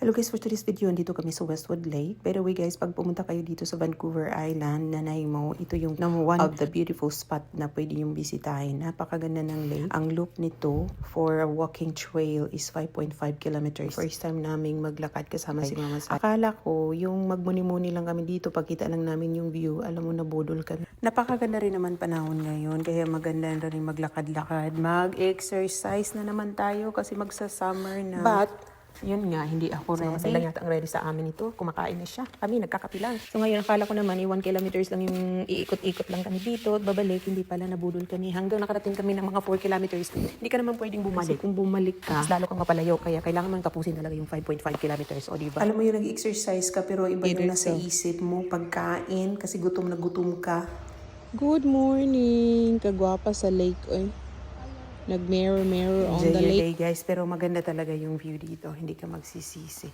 Hello guys, for today's video, dito kami sa Westwood Lake. By the way guys, pag pumunta kayo dito sa Vancouver Island, Nanaimo, ito yung one of the beautiful spot na pwede yung bisitahin. Napakaganda ng lake. Ang loop nito for a walking trail is 5.5 kilometers. First time naming maglakad kasama si Mama Sai. Akala ko, yung magmuni-muni lang kami dito, pagkita lang namin yung view, alam mo na budol kami. Napakaganda rin naman panahon ngayon, kaya maganda rin maglakad-lakad. Mag-exercise na naman tayo kasi magsa-summer na. But, yun nga, hindi ako ready. Sila yata ang ready sa amin ito. Kumakain na siya. Kami, nagkakapilang. So ngayon, akala ko naman, 1 kilometers lang yung iikot-ikot lang kami dito. At babalik, hindi pala nabudol kami. Hanggang nakarating kami ng mga 4 kilometers. Hindi ka naman pwedeng bumalik. Kasi kung bumalik ka, lalo kang mapalayo. Kaya kailangan man tapusin talaga yung 5.5 kilometers. O diba? Alam mo yung nag-exercise ka, pero iba yung nasa isip mo. Pagkain, kasi gutom na gutom ka. Good morning! Kagwapa sa lake, oy. Nag-mirror on the lake. Day guys, pero maganda talaga yung view dito. Hindi ka magsisisi.